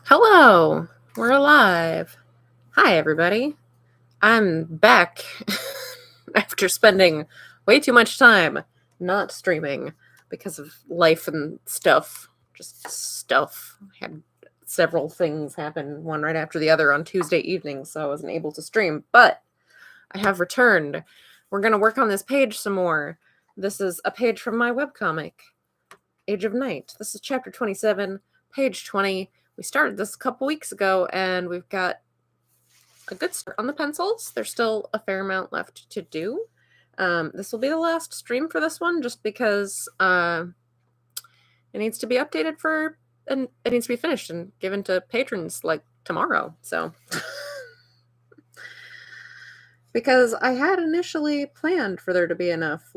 Hello, we're alive. Hi, everybody. I'm back after spending way too much time not streaming because of life and stuff. Just stuff. I had several things happen, one right after the other on Tuesday evening, so I wasn't able to stream. But I have returned. We're going to work on this page some more. This is a page from my webcomic, Age of Night. This is chapter 27, page 20. We started this a couple weeks ago, and we've got a good start on the pencils. There's still a fair amount left to do. This will be the last stream for this one, just because it needs to be updated and it needs to be finished and given to patrons like tomorrow. So, because I had initially planned for there to be enough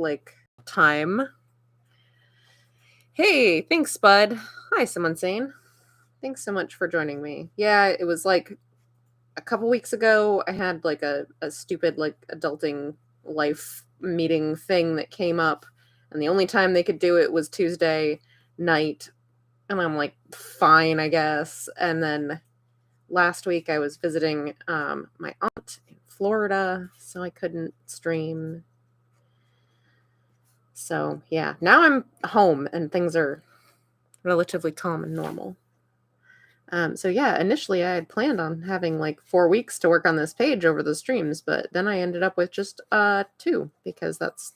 time. Hey, thanks, Bud. Hi, someone sane. Thanks so much for joining me. Yeah, it was like a couple weeks ago, I had like a stupid adulting life meeting thing that came up, and the only time they could do it was Tuesday night, and I'm like, fine, I guess. And then last week I was visiting my aunt in Florida, so I couldn't stream. So yeah, now I'm home and things are relatively calm and normal. So yeah, initially I had planned on having like 4 weeks to work on this page over the streams, but then I ended up with just 2 because that's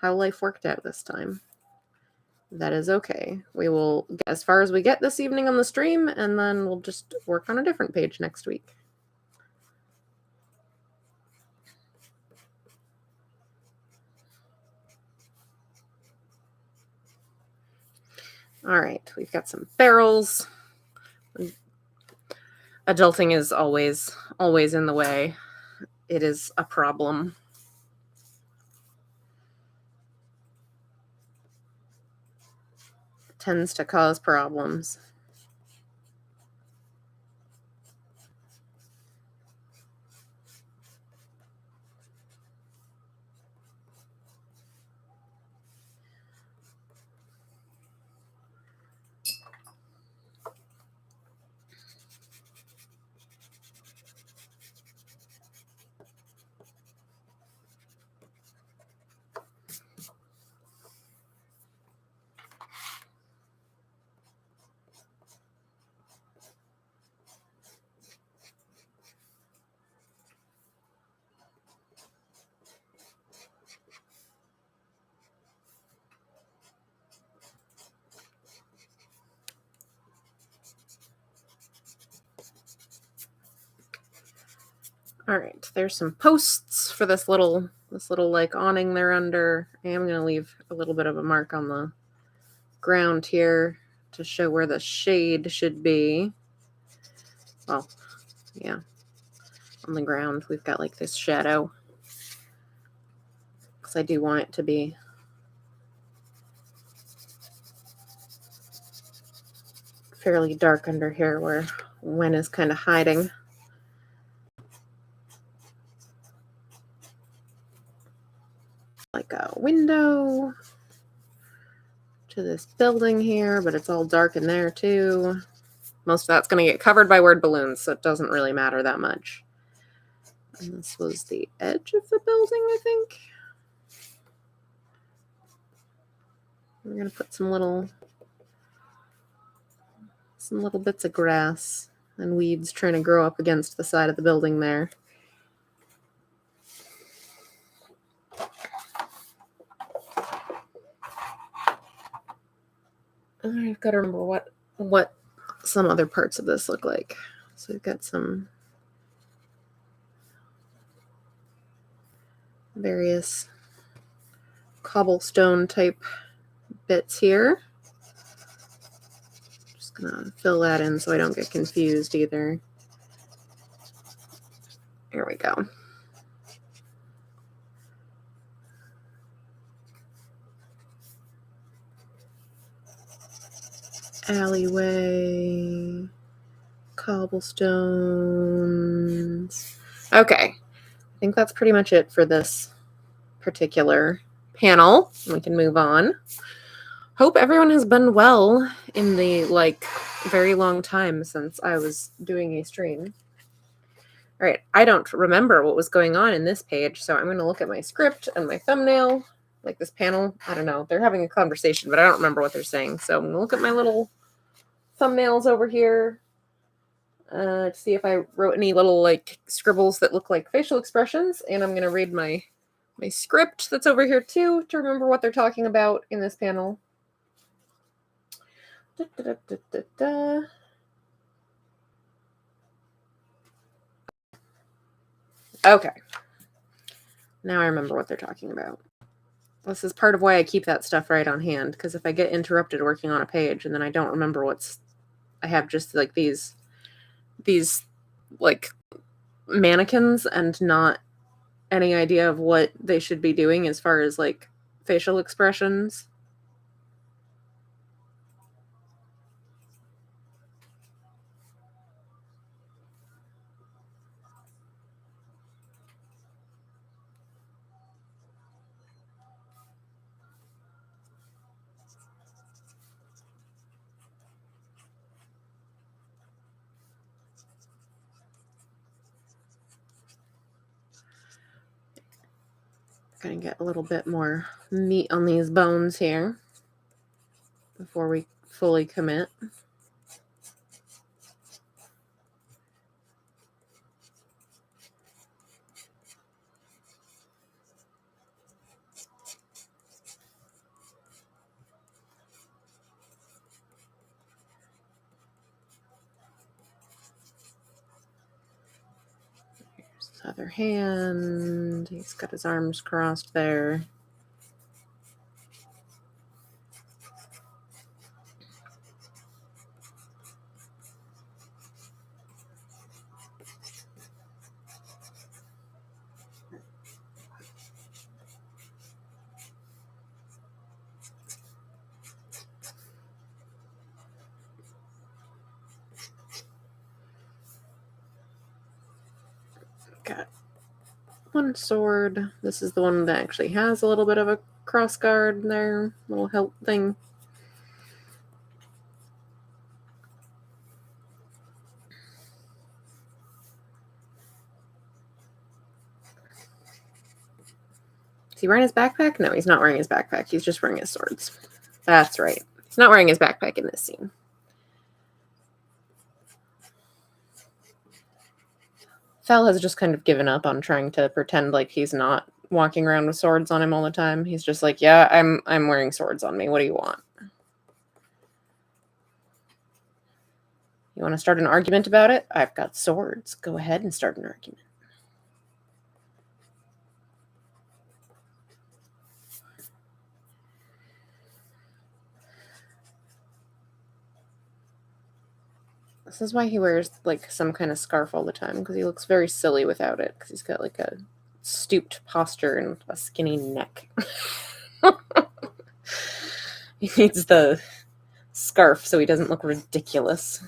how life worked out this time. That is okay. We will get as far as we get this evening on the stream, and then we'll just work on a different page next week. All right, we've got some barrels. Adulting is always in the way. It is a problem. It tends to cause problems. All right, there's some posts for this little like awning they're under. I am going to leave a little bit of a mark on the ground here to show where the shade should be. Well, yeah, on the ground we've got like this shadow, because I do want it to be fairly dark under here where Wen is kind of hiding. Like a window to this building here, but it's all dark in there too. Most of that's going to get covered by word balloons, so it doesn't really matter that much. And this was the edge of the building, I think. We're going to put some little bits of grass and weeds trying to grow up against the side of the building there. I've got to remember what some other parts of this look like. So we've got some various cobblestone type bits here. Just gonna fill that in so I don't get confused either. There we go. Alleyway, cobblestones. Okay, I think that's pretty much it for this particular panel. We can move on. Hope everyone has been well in the, very long time since I was doing a stream. All right, I don't remember what was going on in this page, so I'm going to look at my script and my thumbnail, like this panel. I don't know. They're having a conversation, but I don't remember what they're saying. So I'm going to look at my little thumbnails over here to see if I wrote any little, scribbles that look like facial expressions, and I'm going to read my script that's over here, too, to remember what they're talking about in this panel. Da, da, da, da, da. Okay. Now I remember what they're talking about. This is part of why I keep that stuff right on hand, because if I get interrupted working on a page and then I don't remember I have just these mannequins and not any idea of what they should be doing as far as facial expressions. Gonna get a little bit more meat on these bones here before we fully commit. Here's his other hand. He's got his arms crossed there. Got one sword. This is the one that actually has a little bit of a cross guard there, little help thing. Is he wearing his backpack? No, he's not wearing his backpack. He's just wearing his swords. That's right. He's not wearing his backpack in this scene. Fel has just kind of given up on trying to pretend like he's not walking around with swords on him all the time. He's just like, yeah, I'm wearing swords on me. What do you want? You want to start an argument about it? I've got swords. Go ahead and start an argument. This is why he wears some kind of scarf all the time, because he looks very silly without it, because he's got a stooped posture and a skinny neck. He needs the scarf so he doesn't look ridiculous.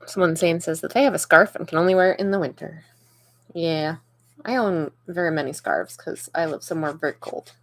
Someone says that they have a scarf and can only wear it in the winter. Yeah, I own very many scarves because I live somewhere very cold.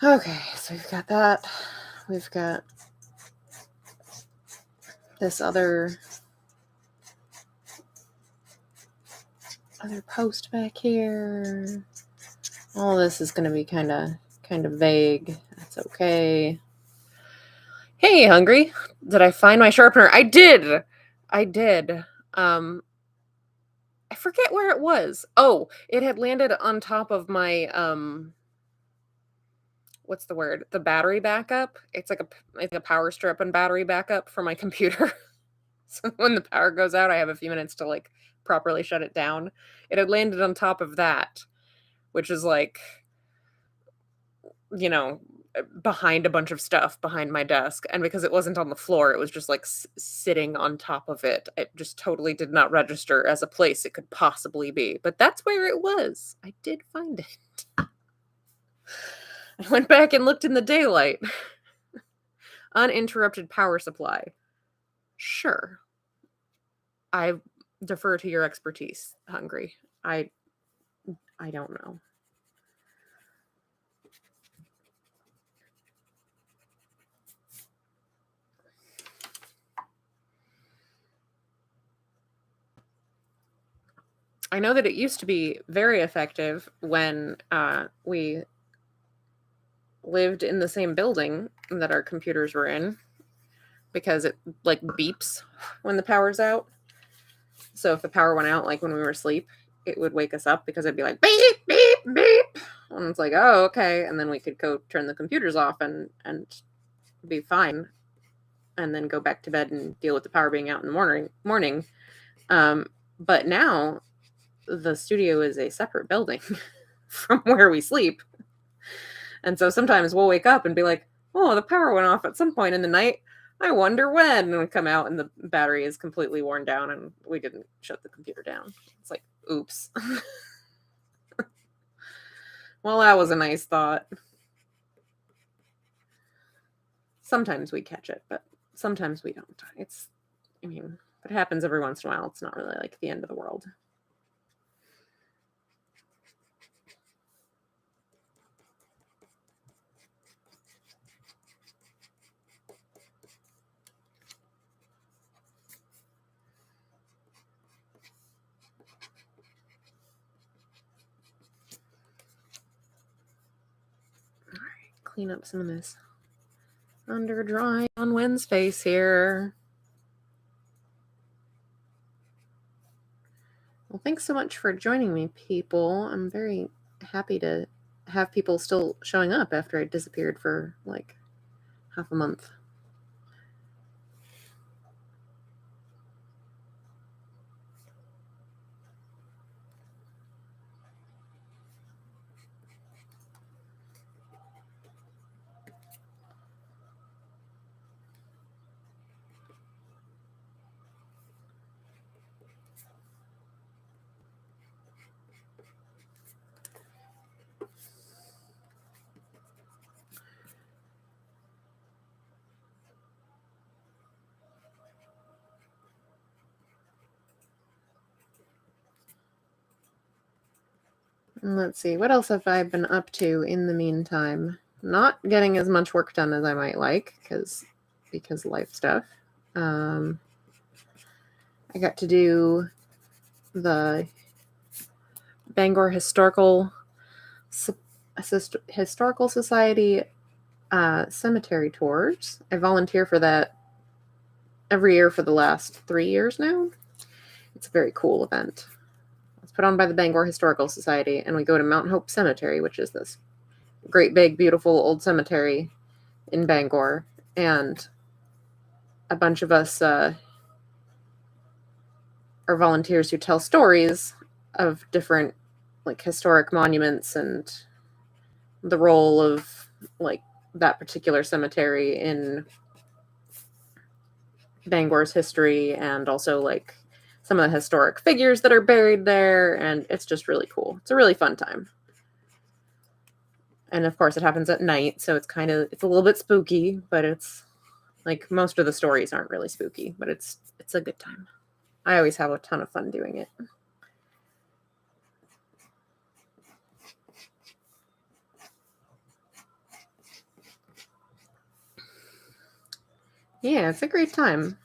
Okay, so we've got that. We've got this other post back here. All this is going to be kind of vague. That's okay. Hey, Hungry. Did I find my sharpener? I did. I forget where it was. Oh, it had landed on top of my what's the word? The battery backup. It's like a power strip and battery backup for my computer. So when the power goes out, I have a few minutes to like properly shut it down. It had landed on top of that, which is like, you know, behind a bunch of stuff behind my desk. And because it wasn't on the floor, it was just like sitting on top of it. It just totally did not register as a place it could possibly be. But that's where it was. I did find it. I went back and looked in the daylight. Uninterrupted power supply. Sure. I defer to your expertise, Hungry. I don't know. I know that it used to be very effective when we lived in the same building that our computers were in, because it like beeps when the power's out. So if the power went out, like when we were asleep, it would wake us up because it'd be like beep beep beep, and it's like, oh, okay, and then we could go turn the computers off and be fine, and then go back to bed and deal with the power being out in the morning. But now the studio is a separate building from where we sleep. And so sometimes we'll wake up and be like, oh, the power went off at some point in the night. I wonder when. And we come out and the battery is completely worn down and we didn't shut the computer down. It's like, oops. Well, that was a nice thought. Sometimes we catch it, but sometimes we don't. If it happens every once in a while, it's not really like the end of the world. All right, clean up some of this under dry on Wen's face here. Well, thanks so much for joining me, people. I'm very happy to have people still showing up after I disappeared for like half a month. Let's see, what else have I been up to in the meantime? Not getting as much work done as I might like because life stuff. I got to do the Bangor Historical Society cemetery tours. I volunteer for that every year for the last 3 years now. It's a very cool event. It's put on by the Bangor Historical Society, and we go to Mount Hope Cemetery, which is this great big beautiful old cemetery in Bangor, and a bunch of us are volunteers who tell stories of different like historic monuments and the role of like that particular cemetery in Bangor's history, and also like some of the historic figures that are buried there, and it's just really cool. It's a really fun time. And of course it happens at night, so it's a little bit spooky, but it's like most of the stories aren't really spooky, but it's a good time. I always have a ton of fun doing it. Yeah, it's a great time.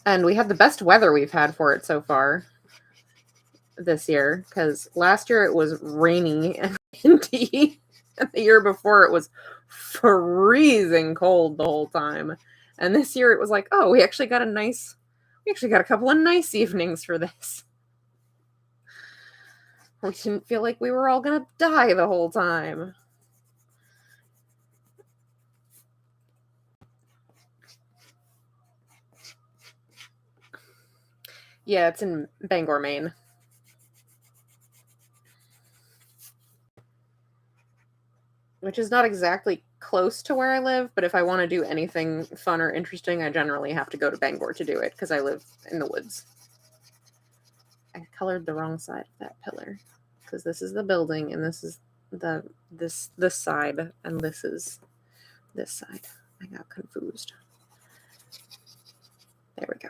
And we had the best weather we've had for it so far this year, because last year it was rainy and windy, and the year before it was freezing cold the whole time. And this year it was like, oh, we actually got a couple of nice evenings for this. We didn't feel like we were all gonna die the whole time. Yeah, it's in Bangor, Maine. Which is not exactly close to where I live, but if I want to do anything fun or interesting, I generally have to go to Bangor to do it because I live in the woods. I colored the wrong side of that pillar because this is the building and this is this side and this is this side. I got confused. There we go.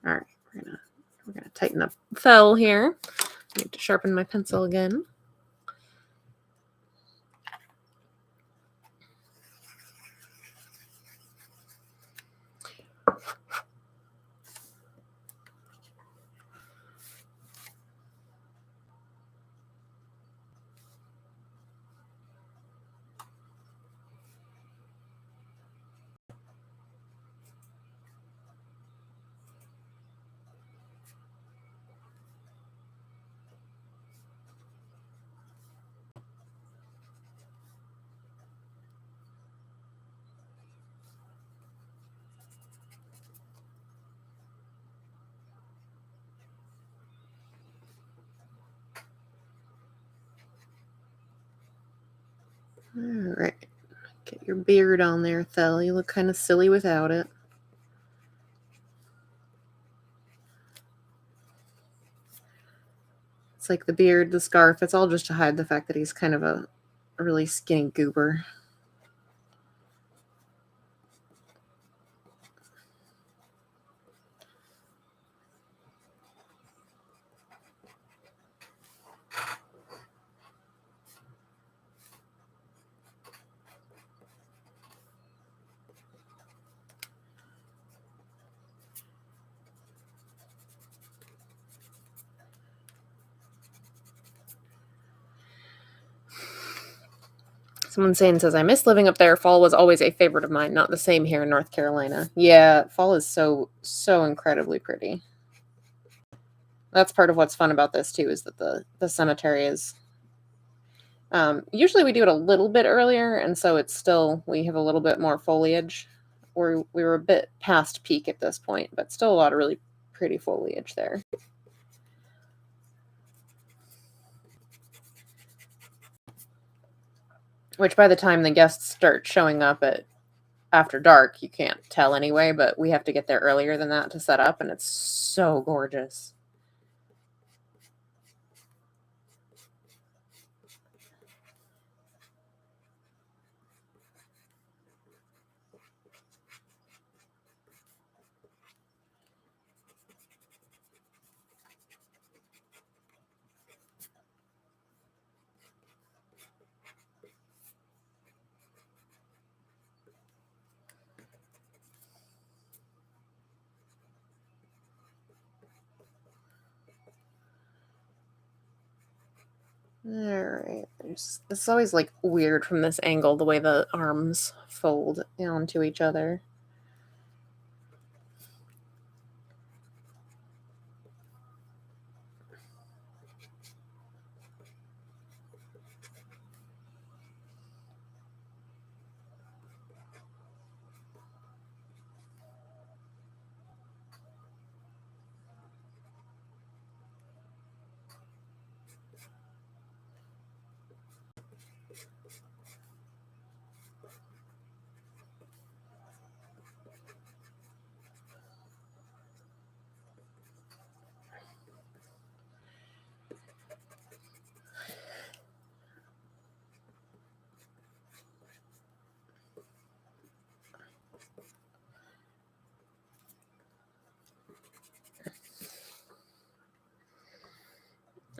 All right, we're gonna tighten up fell here. I need to sharpen my pencil again. All right. Get your beard on there, Thel. You look kind of silly without it. It's like the beard, the scarf. It's all just to hide the fact that he's kind of a really skinny goober. Someone says, I miss living up there. Fall was always a favorite of mine. Not the same here in North Carolina. Yeah, fall is so incredibly pretty. That's part of what's fun about this too, is that the cemetery is usually we do it a little bit earlier, and so it's still, we have a little bit more foliage. We were a bit past peak at this point, but still a lot of really pretty foliage there. Which by the time the guests start showing up after dark, you can't tell anyway, but we have to get there earlier than that to set up, and it's so gorgeous. Alright, it's always like weird from this angle, the way the arms fold onto each other.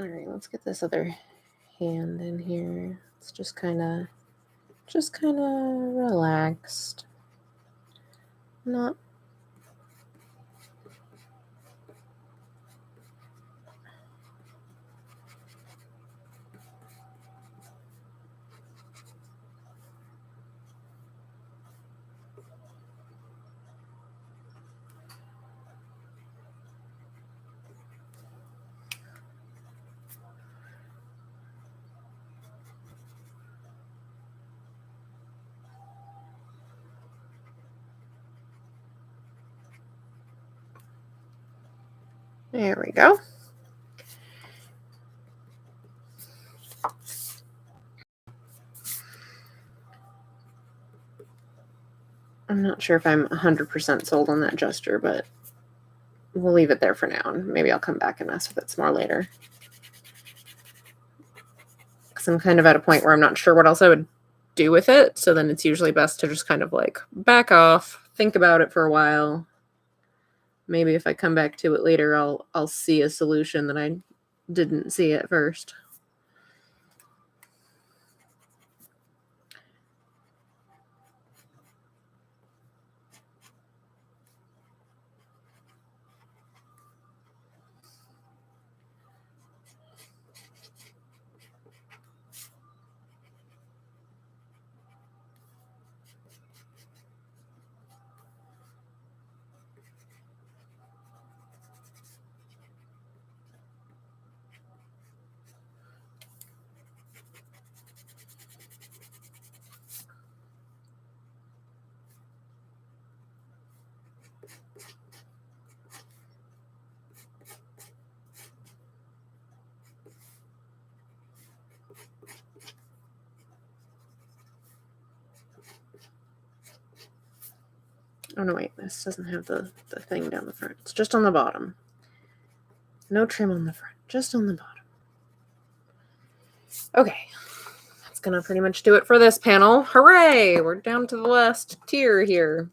Alright, let's get this other hand in here. It's just kind of relaxed. Not there we go. I'm not sure if I'm 100% sold on that gesture, but we'll leave it there for now. And maybe I'll come back and mess with it some more later. Because I'm kind of at a point where I'm not sure what else I would do with it. So then it's usually best to just kind of like back off, think about it for a while. Maybe if I come back to it later, I'll see a solution that I didn't see at first. Oh no, wait, this doesn't have the thing down the front. It's just on the bottom. No trim on the front, just on the bottom. Okay, that's gonna pretty much do it for this panel. Hooray! We're down to the last tier here.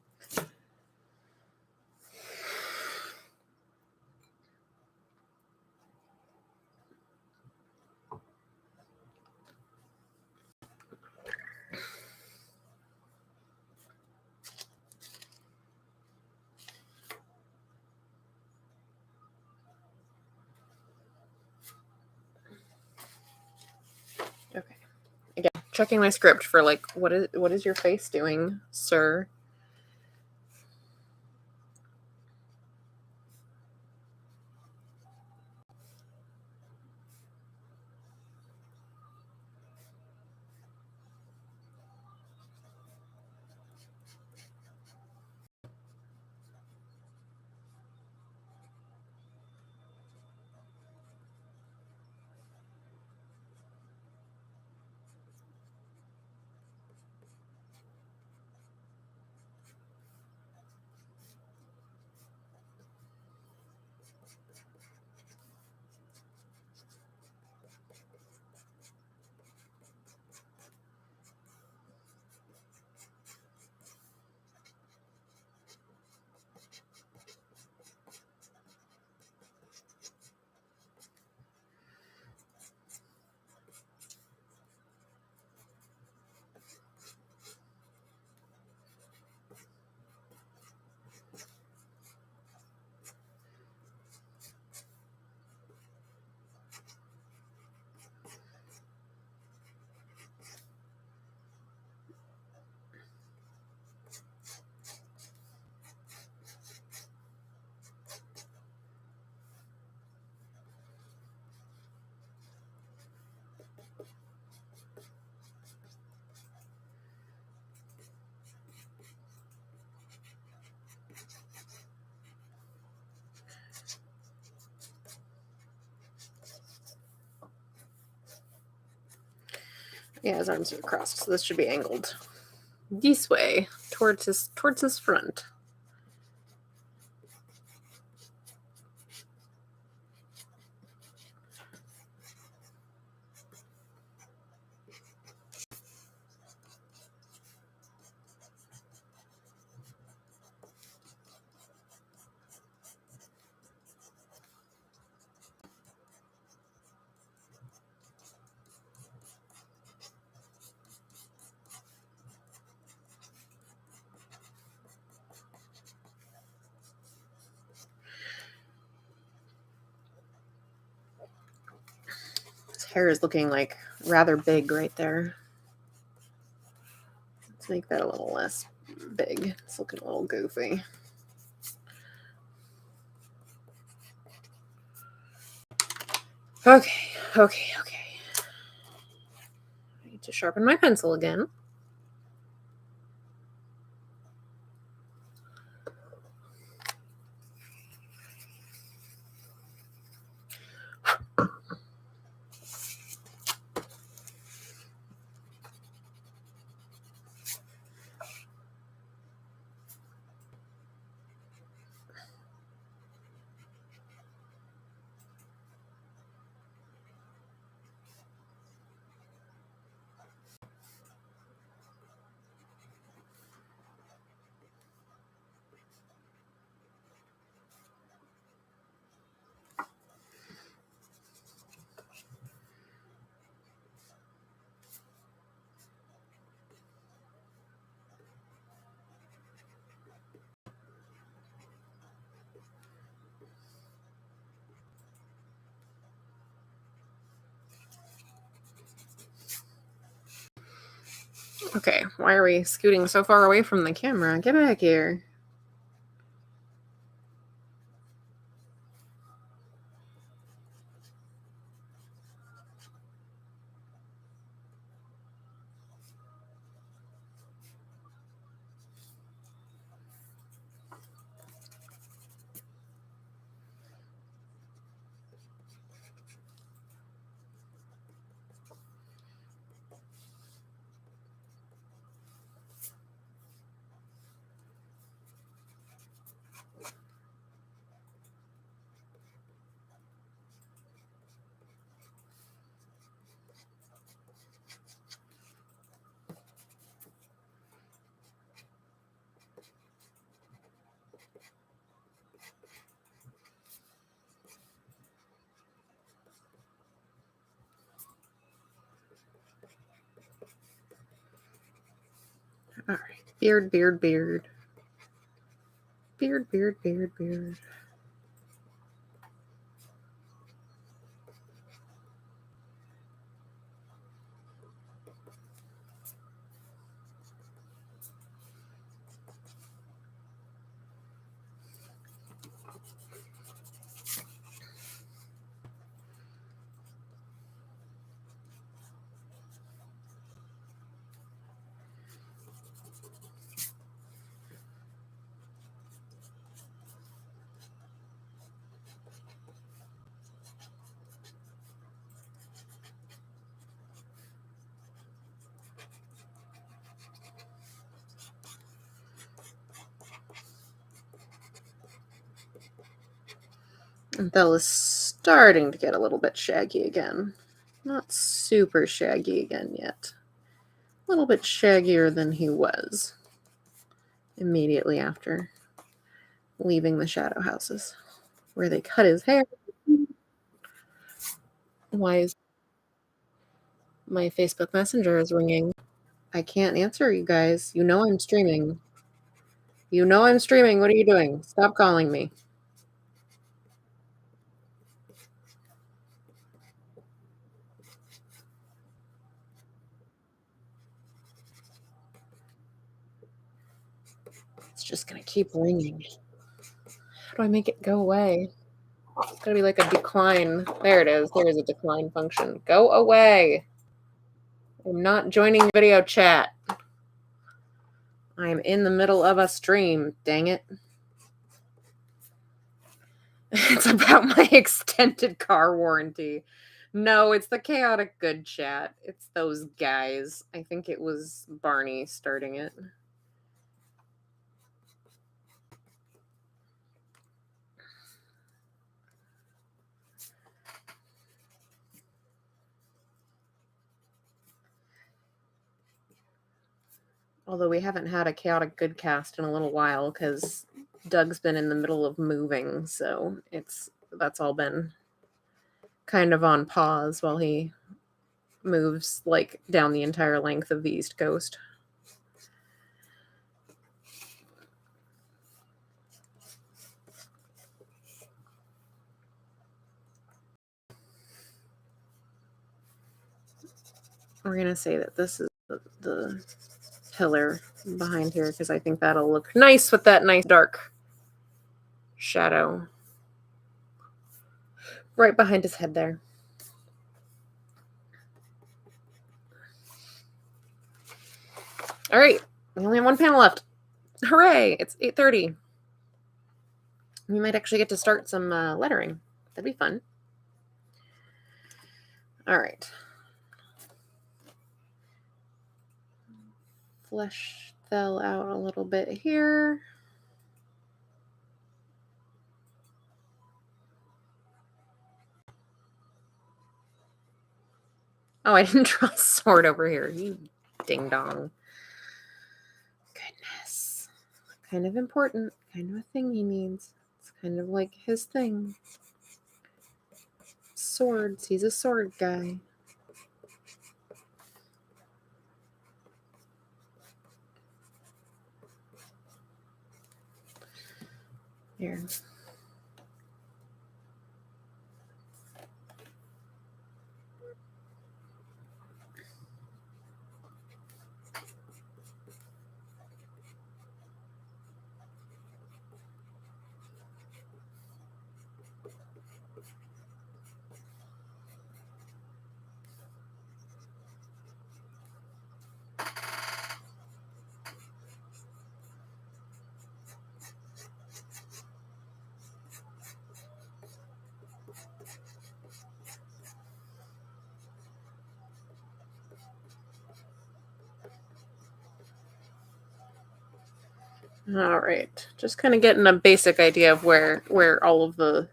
Okay. Again, checking my script for like what is your face doing, sir? Yeah, his arms are crossed, so this should be angled this way towards his front. hair is looking like rather big right there. Let's make that a little less big. It's looking a little goofy. Okay. I need to sharpen my pencil again. Okay, why are we scooting so far away from the camera? Get back here. All right. Beard. Beard. Bella's starting to get a little bit shaggy again. Not super shaggy again yet. A little bit shaggier than he was immediately after leaving the shadow houses, where they cut his hair. Why is my Facebook Messenger is ringing? I can't answer you guys. You know I'm streaming. What are you doing? Stop calling me. It's just gonna keep ringing. How do I make it go away? It's gonna be like a decline. There it is. There is a decline function. Go away. I'm not joining video chat. I'm in the middle of a stream. Dang it. It's about my extended car warranty. No, it's the Chaotic Good chat. It's those guys. I think it was Barney starting it. Although we haven't had a Chaotic Good cast in a little while because Doug's been in the middle of moving, so that's all been kind of on pause while he moves like down the entire length of the East Coast. we're going to say that this is the pillar behind here because I think that'll look nice with that nice dark shadow right behind his head there. All right, we only have one panel left. Hooray! It's 8:30. We might actually get to start some lettering. That'd be fun. All right. Flesh Thel out a little bit here. Oh, I didn't draw a sword over here. You ding dong. Goodness. Kind of important. Kind of a thing he needs. It's kind of like his thing. Swords. He's a sword guy. Here. All right, just kind of getting a basic idea of where all of the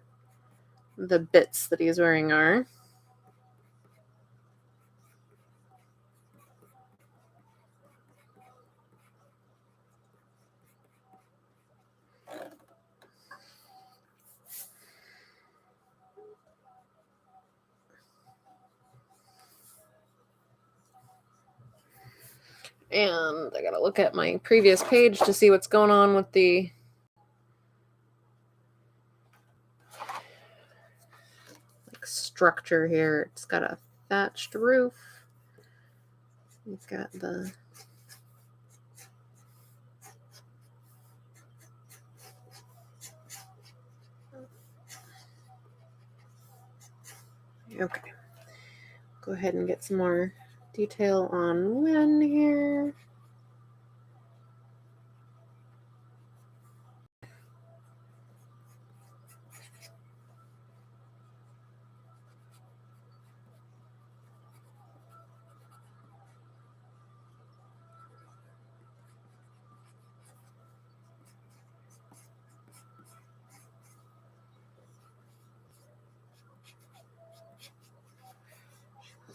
bits that he's wearing are. And I gotta look at my previous page to see what's going on with the structure here. It's got a thatched roof. We've got the okay. Go ahead and get some more detail on Wen here.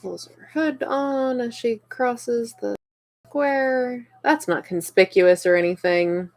Pulls her hood on as she crosses the square. That's not conspicuous or anything.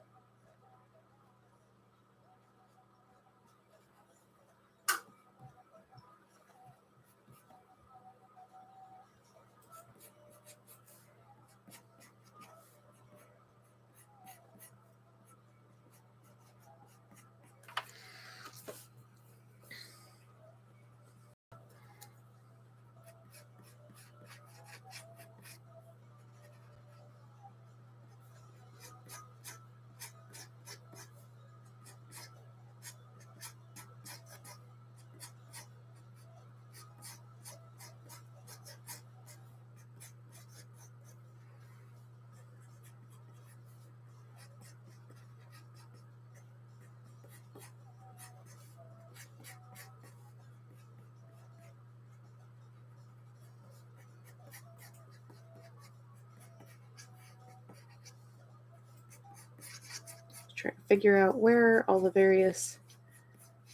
Trying to figure out where all the various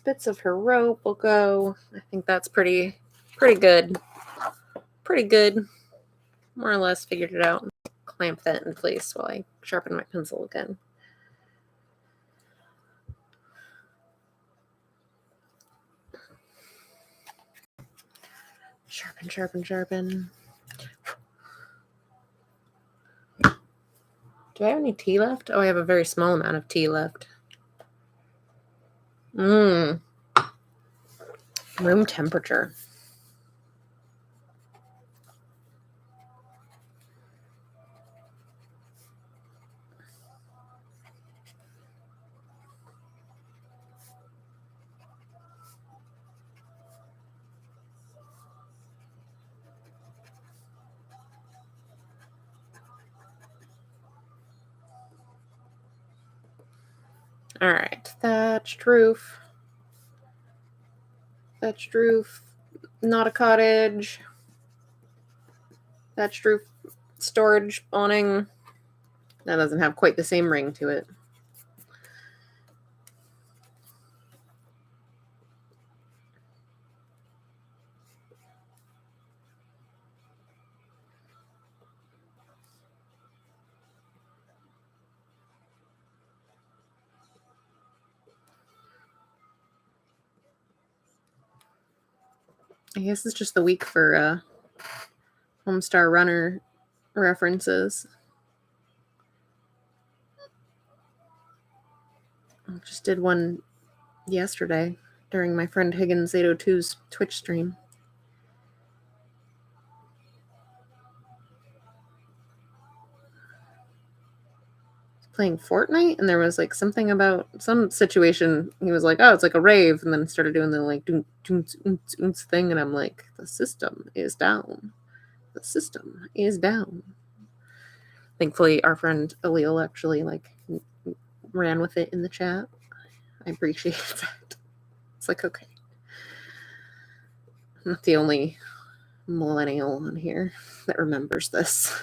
bits of her rope will go. I think that's pretty good. Pretty good. More or less figured it out. Clamp that in place while I sharpen my pencil again. Sharpen, sharpen, sharpen. Do I have any tea left? Oh, I have a very small amount of tea left. Room temperature. All right, thatched roof. Thatched roof, not a cottage. Thatched roof, storage awning. That doesn't have quite the same ring to it. I guess it's just the week for Homestar Runner references. I just did one yesterday during my friend Higgins 802's Twitch stream. Playing Fortnite, and there was like something about some situation. He was like, "Oh, it's like a rave," and then started doing the like thing, and I'm like, "The system is down. The system is down." Thankfully, our friend Alil actually like ran with it in the chat. I appreciate that. It's like, okay, I'm not the only millennial on here that remembers this.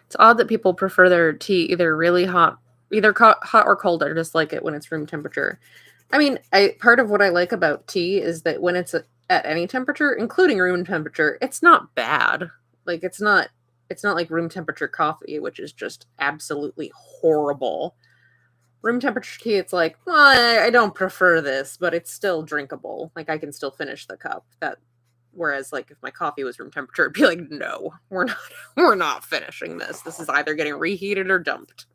It's odd that people prefer their tea either really hot, hot or cold, or just like it when it's room temperature. I mean, part of what I like about tea is that when it's at any temperature, including room temperature, it's not bad. Like it's not like room temperature coffee, which is just absolutely horrible. Room temperature tea, it's like, well, I don't prefer this, but it's still drinkable. Like I can still finish the cup. Whereas like if my coffee was room temperature, it'd be like, no, we're not finishing this. This is either getting reheated or dumped.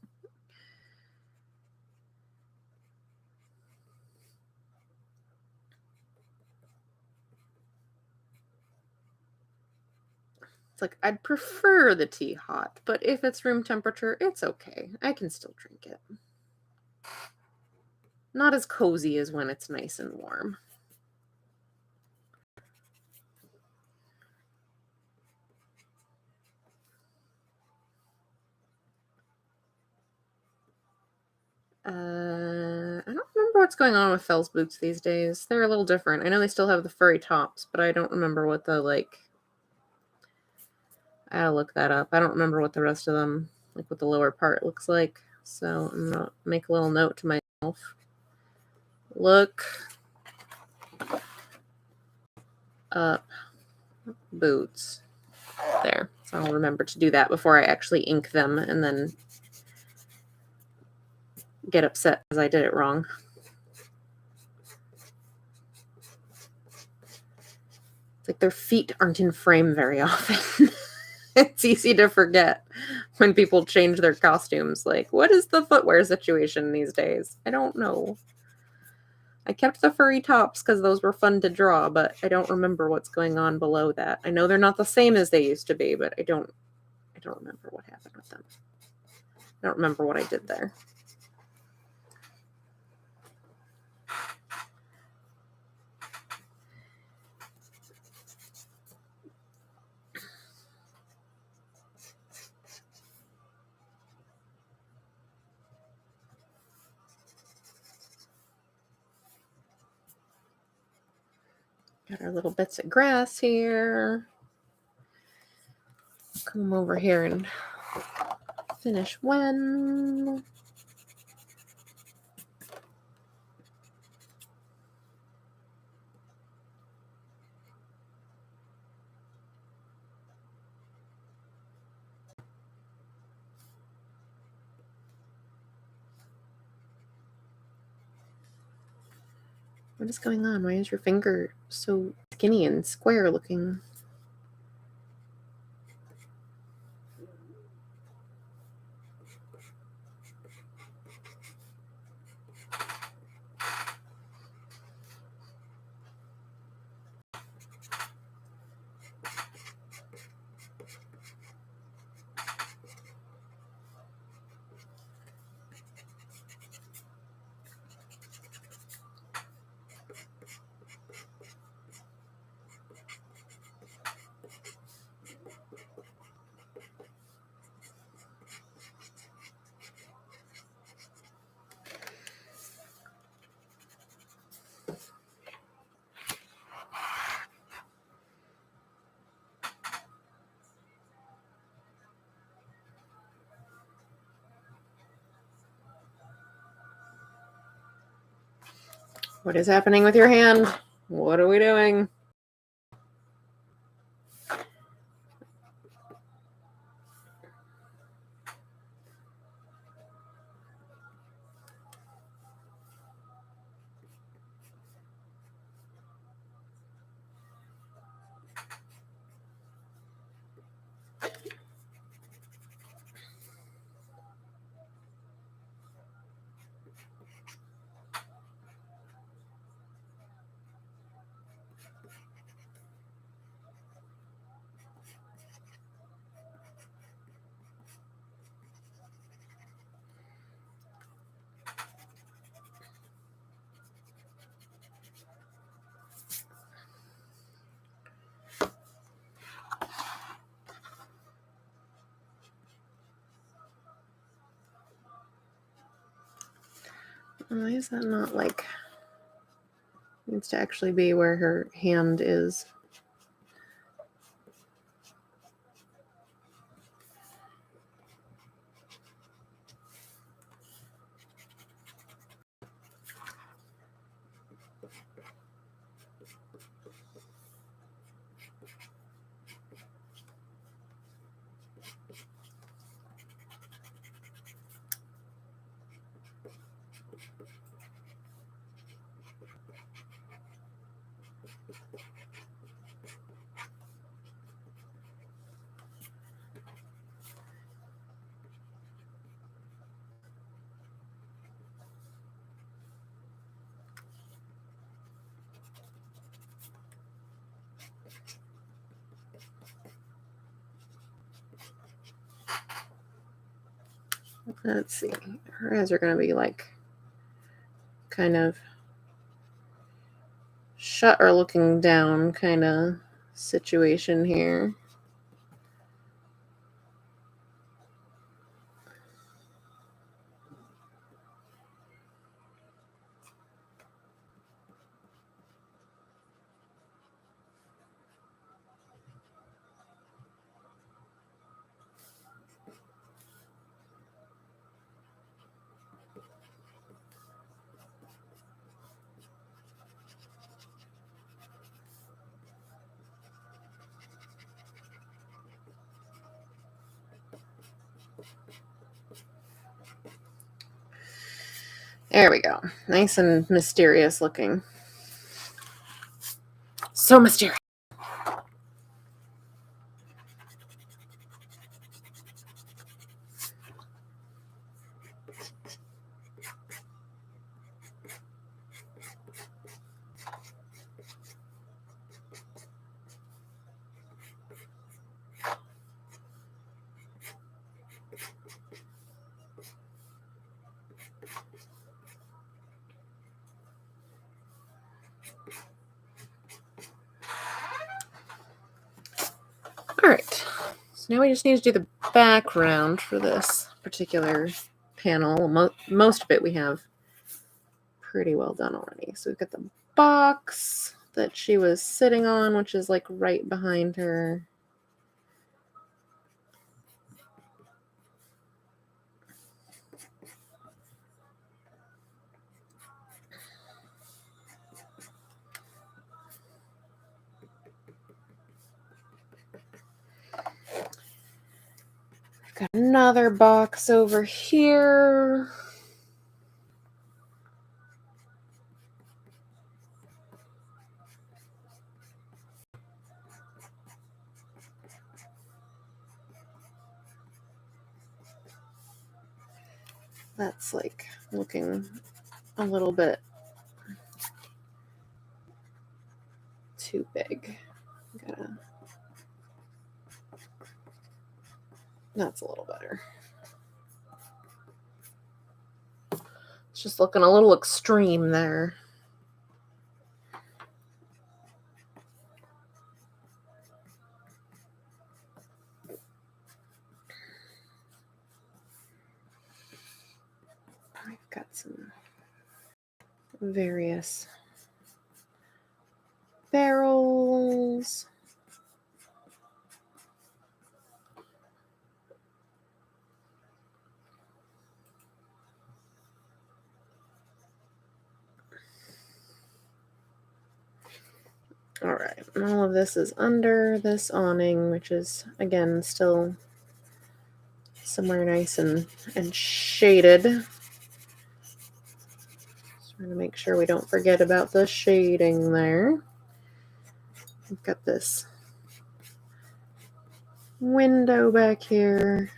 It's like I'd prefer the tea hot, but if it's room temperature, it's okay. I can still drink it. Not as cozy as when it's nice and warm. I don't remember what's going on with Fell's boots these days. They're a little different. I know they still have the furry tops, but I don't remember what the like. I gotta look that up. I don't remember what the rest of them, like what the lower part looks like. So I'm gonna make a little note to myself. Look up boots. There. So I'll remember to do that before I actually ink them and then get upset because I did it wrong. It's like their feet aren't in frame very often. It's easy to forget when people change their costumes. Like, what is the footwear situation these days? I don't know. I kept the furry tops because those were fun to draw, but I don't remember what's going on below that. I know they're not the same as they used to be, but I don't remember what happened with them. I don't remember what I did there. Got our little bits of grass here. Come over here and finish when. What is going on? Why is your finger so skinny and square looking? What is happening with your hand? What are we doing? Why is that not like... Needs to actually be where her hand is. Let's see. Her eyes are going to be like kind of shut or looking down kind of situation here. There we go. Nice and mysterious looking. So mysterious. All right. So now we just need to do the background for this particular panel. Most of it we have pretty well done already. So we've got the box that she was sitting on, which is like right behind her. Got another box over here. That's like looking a little bit too big. That's a little better. It's just looking a little extreme there. I've got some various barrels. All right, and all of this is under this awning, which is, again, still somewhere nice and shaded. Just trying to make sure we don't forget about the shading there. We've got this window back here.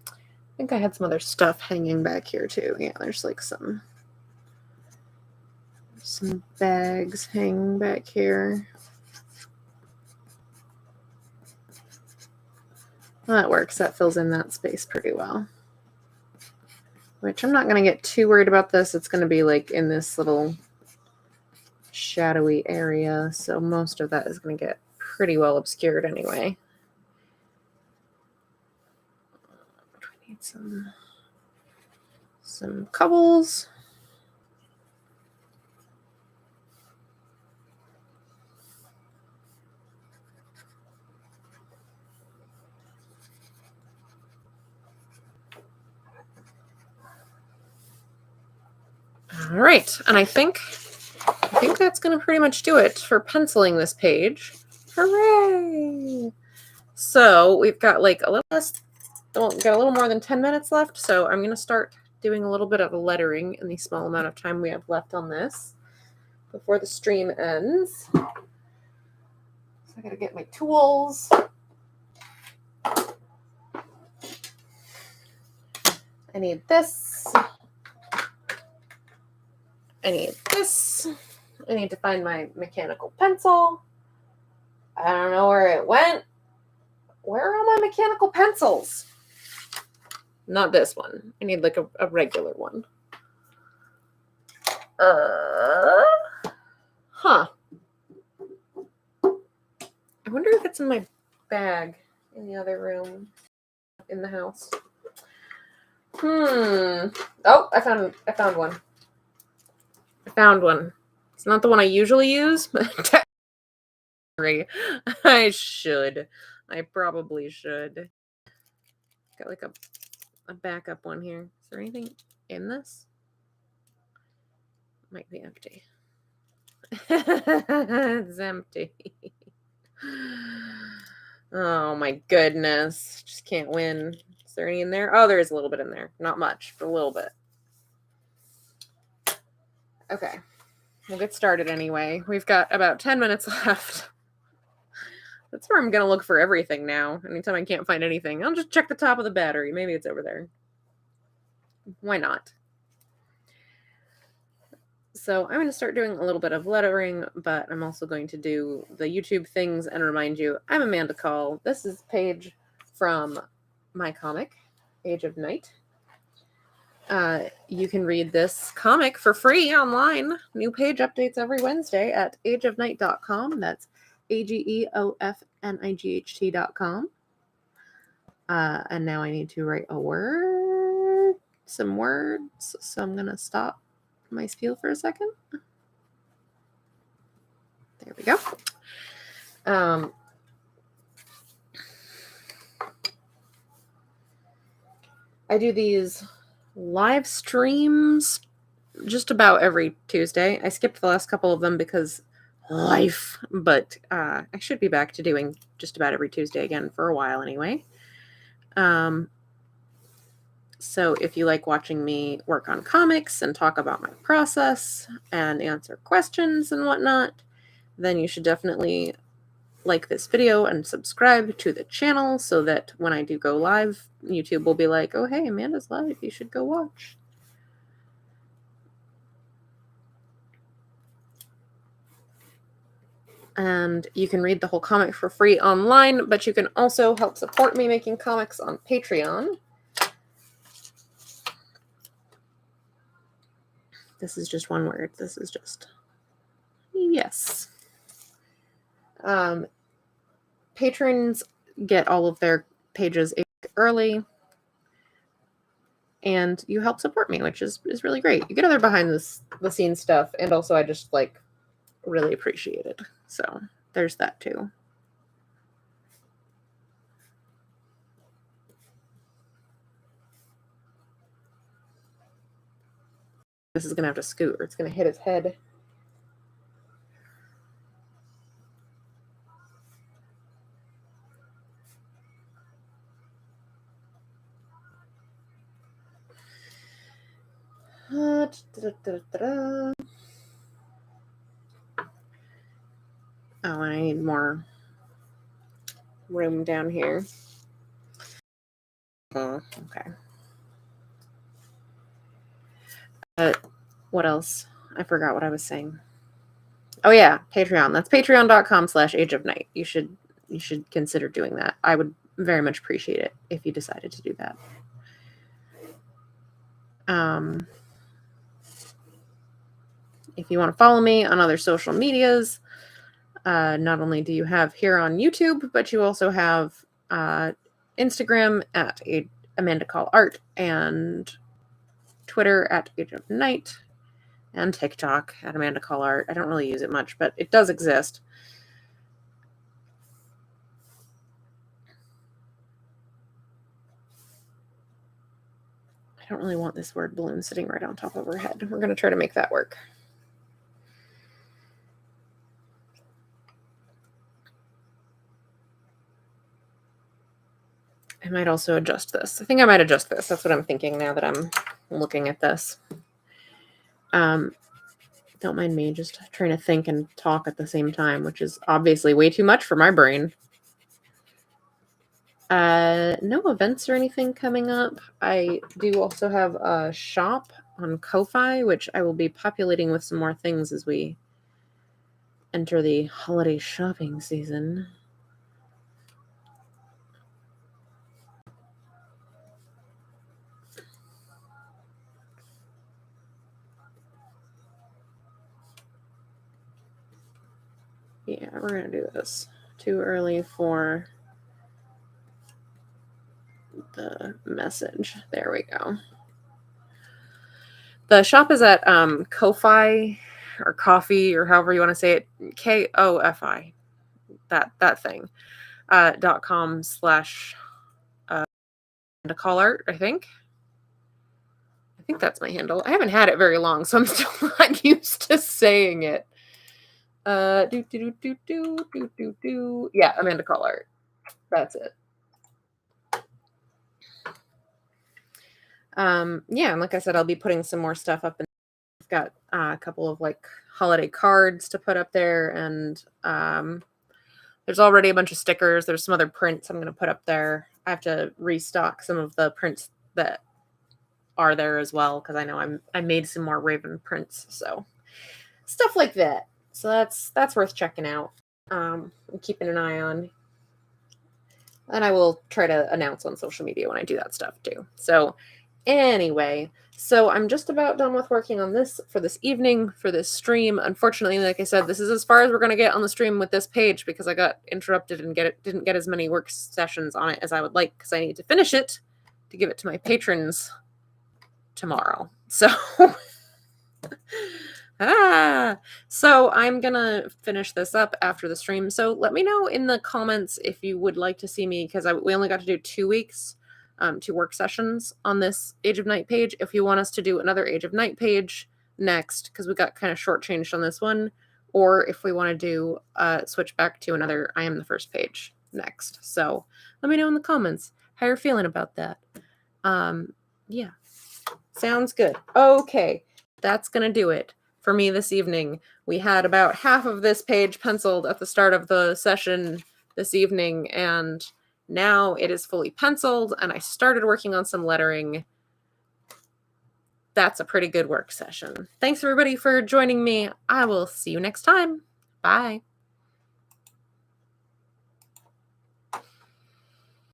I think I had some other stuff hanging back here too. Yeah, there's like some bags hanging back here. Well, that works. That fills in that space pretty well. Which I'm not going to get too worried about this. It's going to be like in this little shadowy area. So most of that is going to get pretty well obscured anyway. I need some cobbles. All right, and I think that's going to pretty much do it for penciling this page. Hooray! So we've got like a little less, got a little more than 10 minutes left. So I'm going to start doing a little bit of lettering in the small amount of time we have left on this before the stream ends. So I got to get my tools. I need this. I need this. I need to find my mechanical pencil. I don't know where it went. Where are all my mechanical pencils? Not this one. I need like a regular one. Huh. I wonder if it's in my bag in the other room in the house. Oh, I found one. I found one. It's not the one I usually use, but I probably should. Got like a backup one here. Is there anything in this? Might be empty. It's empty. Oh my goodness. Just can't win. Is there any in there? Oh, there is a little bit in there. Not much, but a little bit. Okay. We'll get started anyway. We've got about 10 minutes left. That's where I'm going to look for everything now. Anytime I can't find anything, I'll just check the top of the battery. Maybe it's over there. Why not? So I'm going to start doing a little bit of lettering, but I'm also going to do the YouTube things and remind you, I'm Amanda Call. This is a page from my comic, Age of Night. You can read this comic for free online. New page updates every Wednesday at ageofnight.com. That's AGEOFNIGHT.com. And now I need to write some words. So I'm going to stop my spiel for a second. There we go. I do these live streams just about every Tuesday. I skipped the last couple of them because life, but I should be back to doing just about every Tuesday again for a while anyway. So if you like watching me work on comics and talk about my process and answer questions and whatnot, then you should definitely like this video and subscribe to the channel so that when I do go live, YouTube will be like, oh, hey, Amanda's live. You should go watch. And you can read the whole comic for free online, but you can also help support me making comics on Patreon. This is just one word. This is just yes. Patrons get all of their pages early, and you help support me, which is really great. You get other behind the scenes stuff, and also I just like really appreciate it. So there's that too. This is going to have to scoot or it's going to hit his head. Oh, I need more room down here. Oh, okay. What else? I forgot what I was saying. Oh yeah, Patreon. That's patreon.com/ageofnight. You should consider doing that. I would very much appreciate it if you decided to do that. If you want to follow me on other social medias, not only do you have here on YouTube, but you also have Instagram at Amanda Call Art and Twitter at Age of Night and TikTok at Amanda Call Art. I don't really use it much, but it does exist. I don't really want this word balloon sitting right on top of her head. We're going to try to make that work. I might also adjust this. I think I might adjust this. That's what I'm thinking now that I'm looking at this. Don't mind me just trying to think and talk at the same time, which is obviously way too much for my brain. No events or anything coming up. I do also have a shop on Ko-Fi, which I will be populating with some more things as we enter the holiday shopping season. Yeah, we're going to do this. Too early for the message. There we go. The shop is at Ko-Fi or Coffee or however you want to say it. Kofi. That thing. .com/ call art, I think. I think that's my handle. I haven't had it very long, so I'm still not used to saying it. Yeah, Amanda Call Art. That's it. Yeah, and like I said, I'll be putting some more stuff up. I've got a couple of like holiday cards to put up there, and there's already a bunch of stickers. There's some other prints I'm going to put up there. I have to restock some of the prints that are there as well because I know I made some more Raven prints, so stuff like that. So that's worth checking out. I'm keeping an eye on, and I will try to announce on social media when I do that stuff too. So anyway, so I'm just about done with working on this for this evening for this stream. Unfortunately, like I said, this is as far as we're going to get on the stream with this page because I got interrupted and didn't get as many work sessions on it as I would like because I need to finish it to give it to my patrons tomorrow. So so I'm gonna finish this up after the stream. So let me know in the comments if you would like to see me, because we only got to do 2 weeks, 2 work sessions on this Age of Night page. If you want us to do another Age of Night page next, because we got kind of shortchanged on this one, or if we want to do switch back to another I Am the First page next. So let me know in the comments how you're feeling about that. Yeah, sounds good. Okay, that's gonna do it for me this evening. We had about half of this page penciled at the start of the session this evening, and now it is fully penciled, and I started working on some lettering. That's a pretty good work session. Thanks everybody for joining me. I will see you next time. Bye.